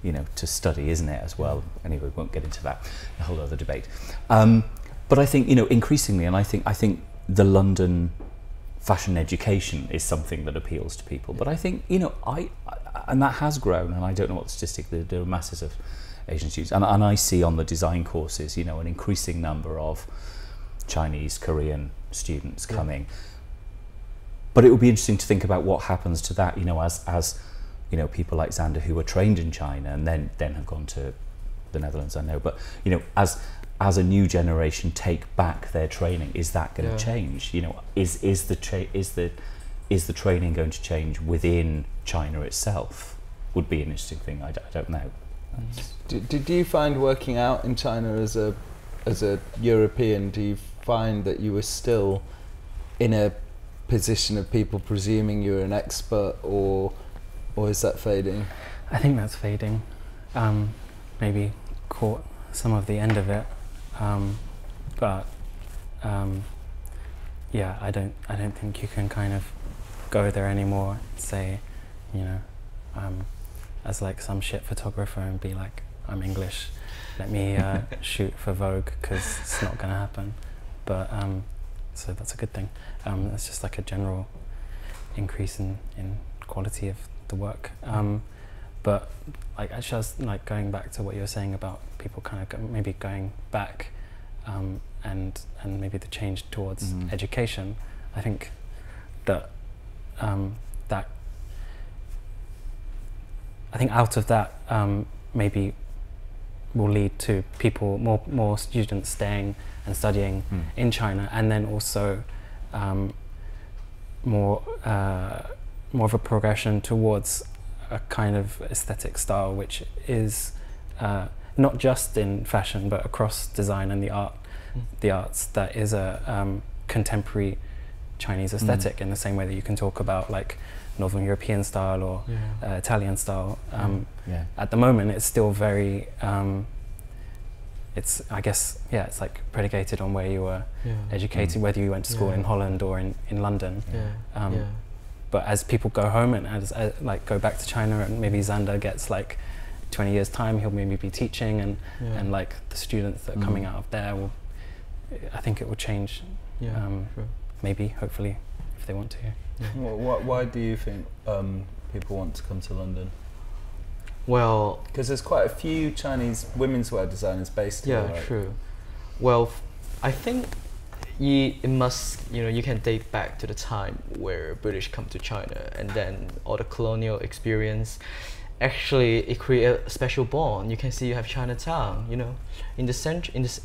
you know, to study, isn't it, as well? Anyway, we won't get into that, a whole other debate. But I think, you know, increasingly, and I think the London fashion education is something that appeals to people. But I think, you know, and that has grown, and I don't know what the statistic, there are masses of Asian students, and I see on the design courses, you know, an increasing number of Chinese, Korean students coming. But it would be interesting to think about what happens to that, you know, as you know, people like Xander who were trained in China and then have gone to the Netherlands, I know. But, you know, as a new generation take back their training, is that going to change? You know, is the training going to change within China itself? Would be an interesting thing. I don't know. Did you find working out in China as a European, do you find that you were still in a position of people presuming you're an expert, or is that fading? I think that's fading. Maybe caught some of the end of it, but yeah, I don't think you can kind of go there anymore and say, you know, as like some shit photographer and be like, I'm English, let me shoot for Vogue, because it's not going to happen. But so that's a good thing. It's just like a general increase in quality of the work. But like actually, I was like going back to what you were saying about people kind of maybe going back, and maybe the change towards education. I think that I think out of that maybe will lead to people, more students staying and studying in China, and then also more of a progression towards a kind of aesthetic style which is not just in fashion but across design and the arts, that is a contemporary Chinese aesthetic, in the same way that you can talk about like Northern European style or Italian style. At the moment it's still very it's, I guess, it's like predicated on where you were educated, whether you went to school in Holland or in London. But as people go home and as like go back to China, and maybe Xander gets like 20 years time, he'll maybe be teaching, and like the students that are coming out of there will, I think it will change. Maybe, hopefully, if they want to. Well, why do you think people want to come to London? Well, because there's quite a few Chinese women's wear designers based here, right? True. Well, I think it must, you know, you can date back to the time where British come to China, and then all the colonial experience. Actually, it creates a special bond. You can see you have Chinatown, you know,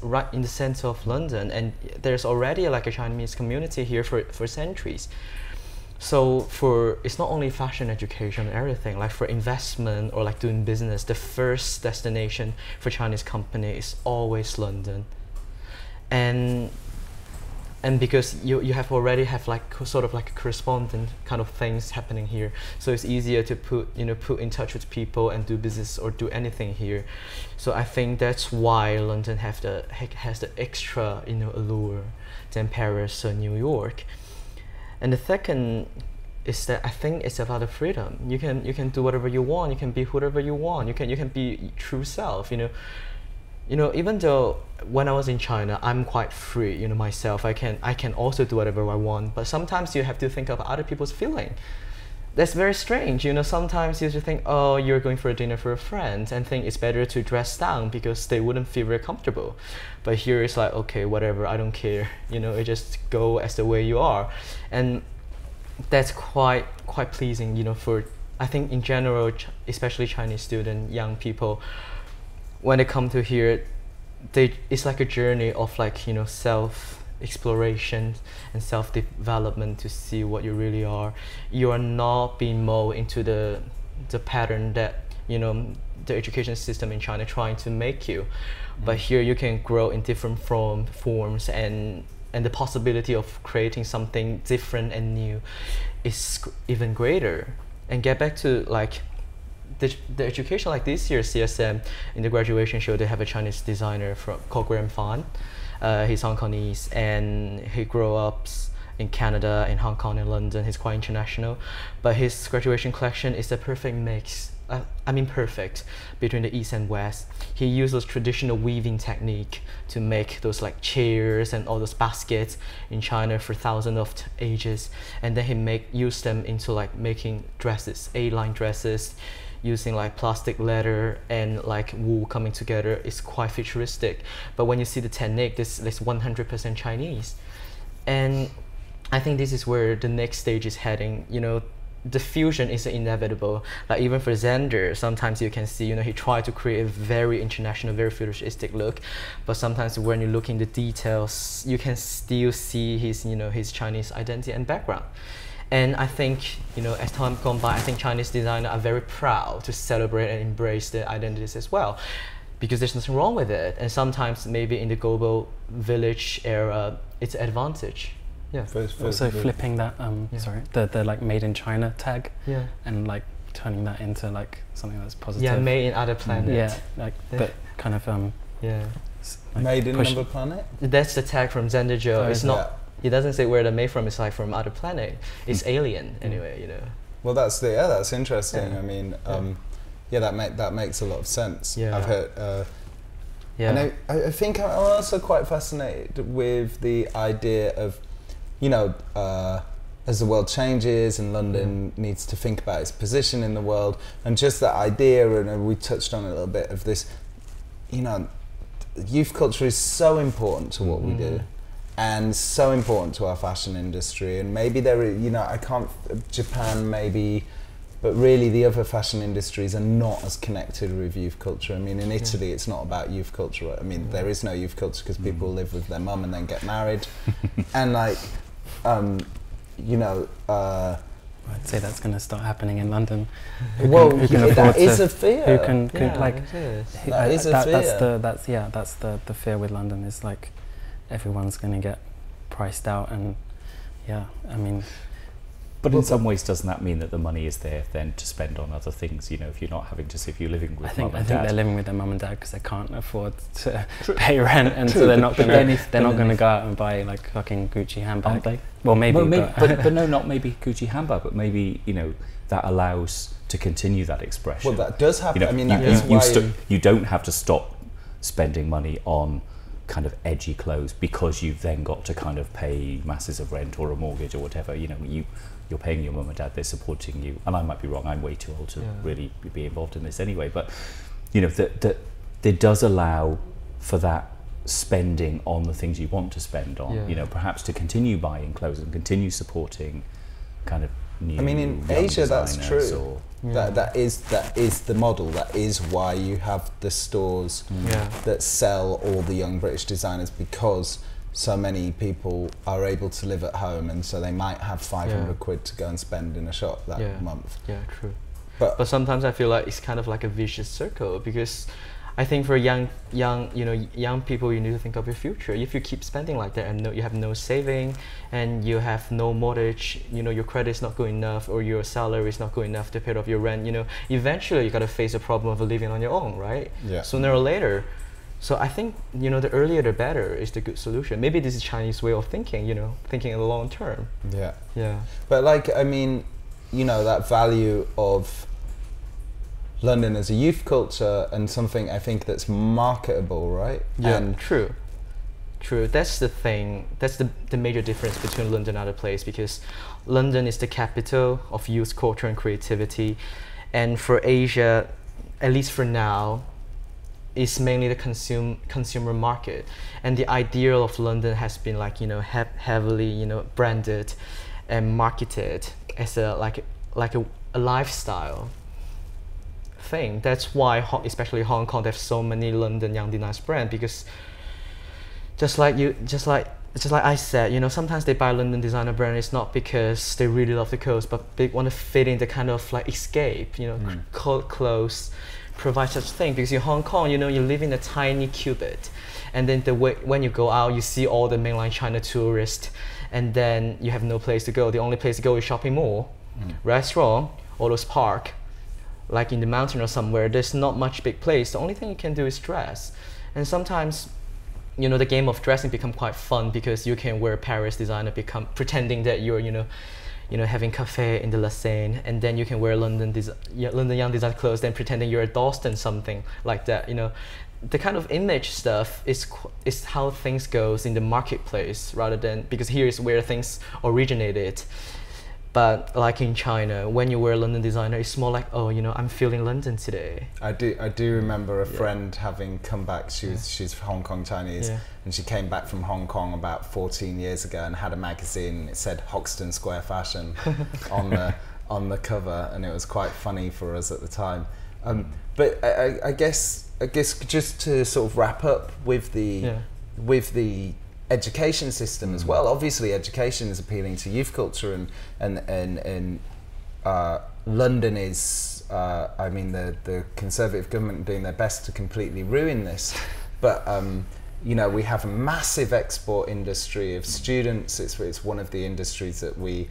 right in the center of London, and there's already like a Chinese community here for centuries. So it's not only fashion education and everything, like for investment or like doing business, the first destination for Chinese company is always London. And because you have already have like sort of like a correspondent kind of things happening here, so it's easier to put in touch with people and do business or do anything here. So I think that's why London has the extra, you know, allure than Paris or New York. And the second is that I think it's about the freedom. You can do whatever you want. You can be whoever you want. You can be true self. You know, even though when I was in China, I'm quite free, you know, myself. I can also do whatever I want. But sometimes you have to think of other people's feeling. That's very strange. You know, sometimes you just think, oh, you're going for a dinner for a friend, and think it's better to dress down because they wouldn't feel very comfortable. But here it's like, okay, whatever, I don't care. You know, it just go as the way you are, and that's quite pleasing. You know, for I think in general, especially Chinese student, young people, when they come to here, it's like a journey of like, you know, self-exploration and self-development to see what you really are. You are not being molded into the pattern that, you know, the education system in China trying to make you. But here you can grow in different forms, and the possibility of creating something different and new is even greater. And get back to like the education, like this year CSM in the graduation show, they have a Chinese designer called Graham Fan. He's Hong Kongese, and he grew up in Canada, in Hong Kong, and London. He's quite international, but his graduation collection is a perfect mix. I mean perfect, between the East and West. He uses traditional weaving technique to make those like chairs and all those baskets in China for thousands of ages, and then he use them into like making dresses, A-line dresses, using like plastic leather and like wool coming together. It's quite futuristic, but when you see the technique, this 100% Chinese. And I think this is where the next stage is heading. You know, the fusion is inevitable. Like even for Xander, sometimes you can see, you know, he tried to create a very international, very futuristic look, but sometimes when you look in the details, you can still see his, you know, his Chinese identity and background. And I think, you know, as time gone by, I think Chinese designers are very proud to celebrate and embrace their identities as well, because there's nothing wrong with it. And sometimes maybe in the global village era, it's an advantage. Yeah. Also flipping that, sorry, the like made in China tag, and like turning that into like something that's positive. Yeah, made in other planet. Yeah, like but kind of like made in another planet. That's the tag from Xander Zhou. It's not. He doesn't say where they're made from. It's like from other planet. It's alien anyway, you know. Well, that's interesting. I mean, that makes a lot of sense. Yeah. I've heard. And I think I'm also quite fascinated with the idea of, you know, as the world changes and London needs to think about its position in the world, and just that idea, and we touched on it a little bit, of this, you know, youth culture is so important to what we do, and so important to our fashion industry. And maybe you know, Japan maybe, but really the other fashion industries are not as connected with youth culture. I mean, in Italy, it's not about youth culture. Right? I mean, there is no youth culture because people live with their mum and then get married. And like, you know... I'd say that's going to start happening in London. Well, that is a fear. Who can like... That is a fear. That's the fear with London, is like everyone's going to get priced out, and I mean... But in some ways, doesn't that mean that the money is there then to spend on other things? You know, if you're not having to, if you're living with mum and dad. I think they're living with their mum and dad because they can't afford to pay rent, and so they're not going to go out and buy like fucking Gucci handbag. Aren't they? Well, maybe. But no, not maybe Gucci handbag, but maybe, you know, that allows to continue that expression. Well, that does happen. You know, I mean, that is why you don't have to stop spending money on kind of edgy clothes because you've then got to kind of pay masses of rent or a mortgage or whatever. You know, you're paying your mum and dad, they're supporting you. And I might be wrong, I'm way too old to really be involved in this anyway, but you know, that does allow for that spending on the things you want to spend on, you know, perhaps to continue buying clothes and continue supporting kind of new, I mean, in Asia that's true. That is the model. That is why you have the stores that sell all the young British designers, because so many people are able to live at home, and so they might have 500 quid to go and spend in a shop that month. Yeah, true. But sometimes I feel like it's kind of like a vicious circle, because I think for young people, you need to think of your future. If you keep spending like that and you have no saving and you have no mortgage, you know, your credit is not good enough, or your salary is not good enough to pay off your rent, you know, eventually you got to face a problem of living on your own, right? Yeah. Sooner or later. So I think, you know, the earlier the better is the good solution. Maybe this is Chinese way of thinking, you know, thinking in the long term. Yeah. Yeah. But like, I mean, you know, that value of London as a youth culture and something I think that's marketable, right? Yeah, and true. That's the thing. That's the major difference between London and other places, because London is the capital of youth culture and creativity, and for Asia, at least for now, is mainly the consumer market. And the ideal of London has been like, you know, heavily, you know, branded and marketed as a lifestyle thing. That's why especially Hong Kong, they have so many London young designers brand, because just like I said, you know, sometimes they buy London designer brand, it's not because they really love the clothes, but they want to fit in the kind of like escape, you know, clothes provide such thing. Because in Hong Kong, you know, you live in a tiny cubit, and then when you go out, you see all the mainland China tourists, and then you have no place to go. The only place to go is shopping mall, restaurant, all those park. like in the mountain or somewhere, there's not much big place. The only thing you can do is dress. And sometimes, you know, the game of dressing become quite fun because you can wear Paris designer, pretending that you're, you know, having cafe in the La Seine, and then you can wear London young design clothes, then pretending you're a Dalston, something like that. You know, the kind of image stuff is how things goes in the marketplace, rather than, because here is where things originated. But like in China, when you wear London designer, it's more like, oh, you know, I'm feeling London today. I do remember a friend having come back. She's Hong Kong Chinese, and she came back from Hong Kong about 14 years ago and had a magazine. It said Hoxton Square Fashion on the cover, and it was quite funny for us at the time. But I guess just to sort of wrap up with the education system as well. Obviously, education is appealing to youth culture, and London is. I mean, the Conservative government are doing their best to completely ruin this, but you know, we have a massive export industry of students. It's one of the industries that we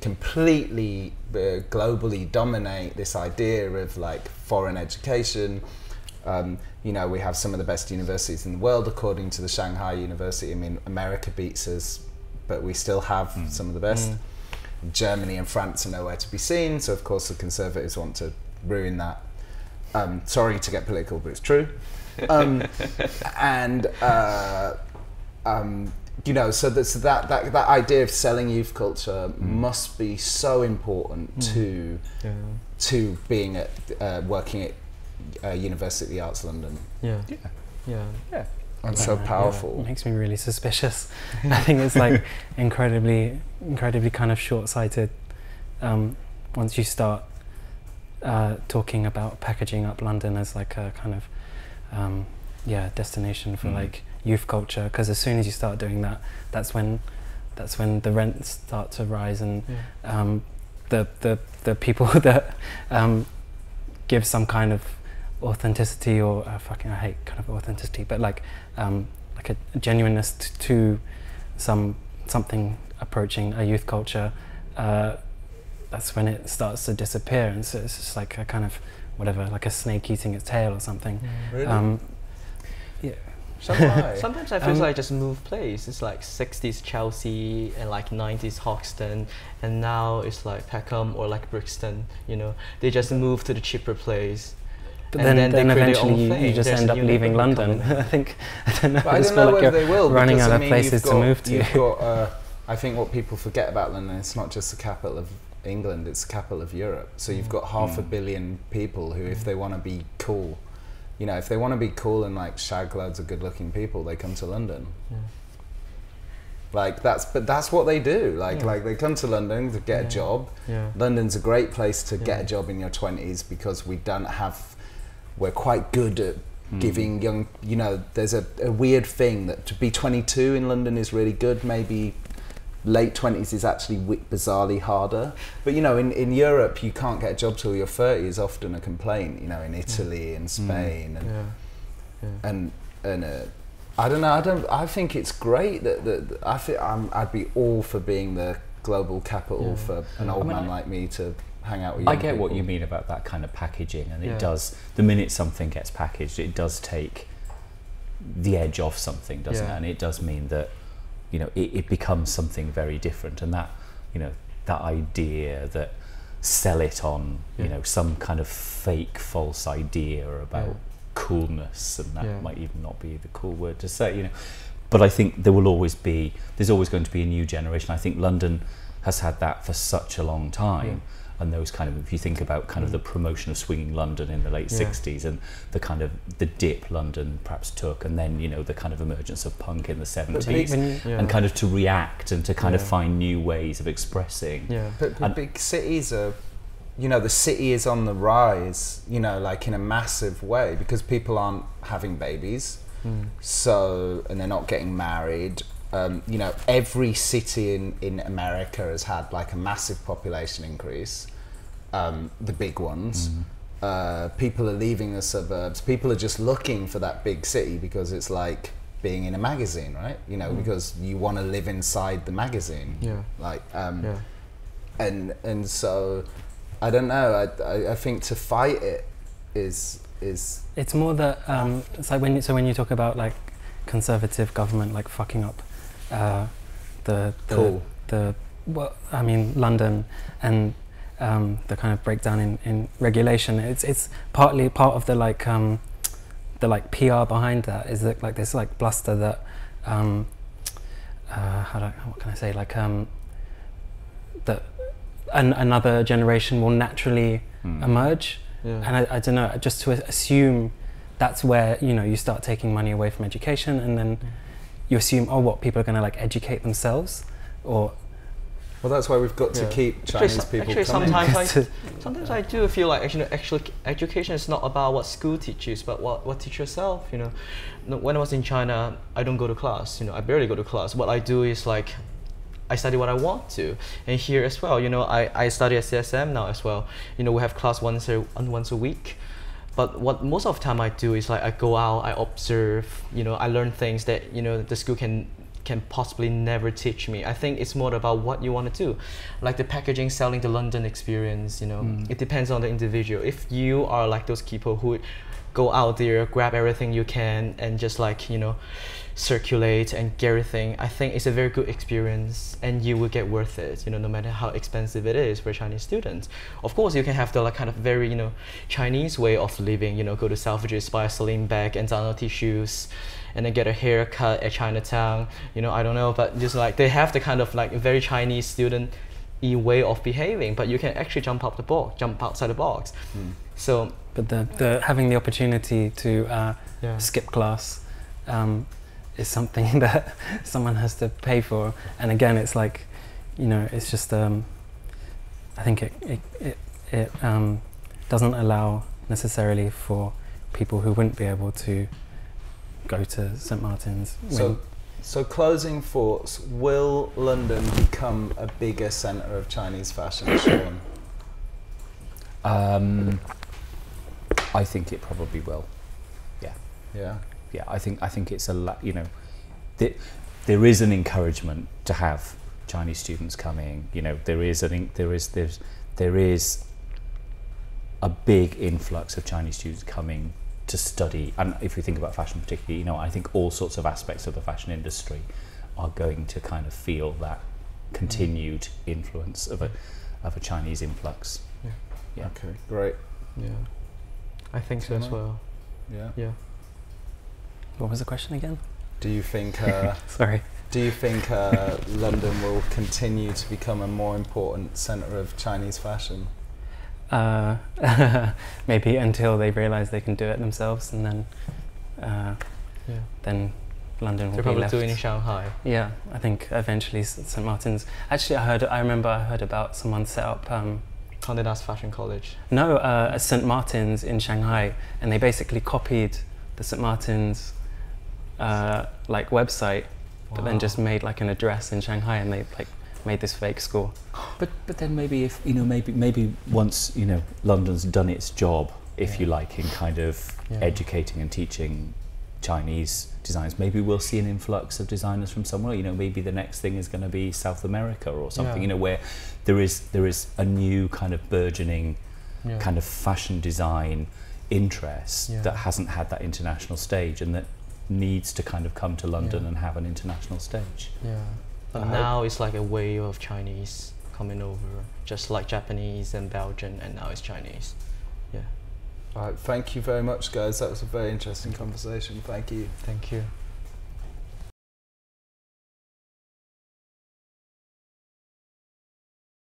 completely globally dominate. This idea of like foreign education. You know, we have some of the best universities in the world, according to the Shanghai University. I mean, America beats us, but we still have some of the best. Germany and France are nowhere to be seen, so of course the Conservatives want to ruin that. Sorry to get political, but it's true. You know, so that idea of selling youth culture must be so important to being working at University of the Arts London. And so powerful. It makes me really suspicious. I think it's like incredibly kind of short-sighted. Once you start talking about packaging up London as like a kind of destination for like youth culture, because as soon as you start doing that, that's when the rents start to rise, and the people that give some kind of authenticity, or I hate kind of authenticity, but like a genuineness to something approaching a youth culture, that's when it starts to disappear, and so it's just like a kind of whatever, like a snake eating its tail or something. Really? Sometimes I feel like I just move place. It's like 60s Chelsea and like 90s Hoxton, and now it's like Peckham or like Brixton. You know, they just move to the cheaper place. But then eventually you just end up leaving London. I don't know. But I don't know whether they will, running because, out of places to move to. You've got, I think what people forget about London, it's not just the capital of England, it's the capital of Europe. So you've got 500 million people who, if they want to be cool, you know, if they want to be cool and like shag loads of good-looking people, they come to London. Like that's what they do. Like they come to London to get a job. London's a great place to get a job in your 20s, because we're quite good at giving young, you know, there's a weird thing that to be 22 in London is really good. Maybe late 20s is actually bizarrely harder. But you know, in Europe, you can't get a job till you're 30 is often a complaint, you know, in Italy and Spain. And I don't know, I think it's great that I'd be all for being the global capital for an old man like me to hang out with young people. What you mean about that kind of packaging, and it does, the minute something gets packaged, it does take the edge off something, doesn't it? And it does mean that, you know, it becomes something very different, and that, you know, that idea that sell it on, you know, some kind of fake false idea about coolness, and that might even not be the cool word to say, you know. But I think there's always going to be a new generation. I think London has had that for such a long time. And those kind of, if you think about kind of the promotion of swinging London in the late 60s, and the kind of the dip London perhaps took, and then, you know, the kind of emergence of punk in the 70s, and kind of to react and to kind of find new ways of expressing. But big cities are, you know, the city is on the rise, you know, like in a massive way, because people aren't having babies, so, and they're not getting married. You know, every city in America has had like a massive population increase, the big ones. People are leaving the suburbs. People are just looking for that big city because it's like being in a magazine, right? You know, because you want to live inside the magazine. And so I don't know. I think to fight it is. It's more that it's like when you talk about like conservative government like fucking up the well, I mean London and the kind of breakdown in regulation. It's partly part of the like PR behind that is that like this like bluster that what can I say, like that another generation will naturally emerge. Yeah. And I don't know, just to assume that's where, you know, you start taking money away from education, and then you assume, oh, what, people are going to like educate themselves, or... Well, that's why we've got to keep Chinese people coming. Sometimes I do feel like actually education is not about what school teaches, but what teach yourself. You know, when I was in China, I don't go to class. You know, I barely go to class. What I do is like, I study what I want to, and here as well. You know, I study at CSM now as well. You know, we have class once a week. But what most of the time I do is like I go out, I observe. You know, I learn things that, you know, the school can possibly never teach me. I think it's more about what you want to do. Like the packaging, selling the London experience, you know, it depends on the individual. If you are like those people who go out there, grab everything you can and just like, you know, circulate and get everything, I think it's a very good experience and you will get worth it, you know, no matter how expensive it is for Chinese students. Of course, you can have the like kind of very, you know, Chinese way of living, you know, go to Selfridges, buy a sling bag and Zano tissues, and then get a haircut at Chinatown, you know, I don't know, but just like they have the kind of like very Chinese student-y way of behaving, but you can actually jump outside the box. So, but the having the opportunity to skip class is something that someone has to pay for, and again, it's like, you know, it's just I think it doesn't allow necessarily for people who wouldn't be able to go to St Martin's. So closing thoughts, will London become a bigger centre of Chinese fashion, Shaun? I think it probably will. Yeah, I think it's you know, there is an encouragement to have Chinese students coming. You know, there is a big influx of Chinese students coming to study, and if we think about fashion particularly, you know, I think all sorts of aspects of the fashion industry are going to kind of feel that continued influence of a Chinese influx. Yeah. Okay, great. Yeah, I think so as well. Yeah. What was the question again? Do you think sorry, do you think London will continue to become a more important centre of Chinese fashion? Maybe until they realise they can do it themselves, and then then London will be left. They're probably doing in Shanghai. Yeah, I think eventually St Martin's. Actually, I remember I heard about someone set up Condé Nast Fashion College. No, a St Martin's in Shanghai, and they basically copied the St Martin's like website, but then just made like an address in Shanghai, and they like made this fake school. But then maybe if, you know, maybe once, you know, London's done its job, if you like, in kind of educating and teaching Chinese designers, maybe we'll see an influx of designers from somewhere. You know, maybe the next thing is going to be South America or something. You know, where there is a new kind of burgeoning kind of fashion design interest that hasn't had that international stage, and that needs to kind of come to London and have an international stage. But now it's like a wave of Chinese coming over, just like Japanese and Belgian, and now it's Chinese. All right, thank you very much, guys. That was a very interesting conversation. Thank you. Thank you.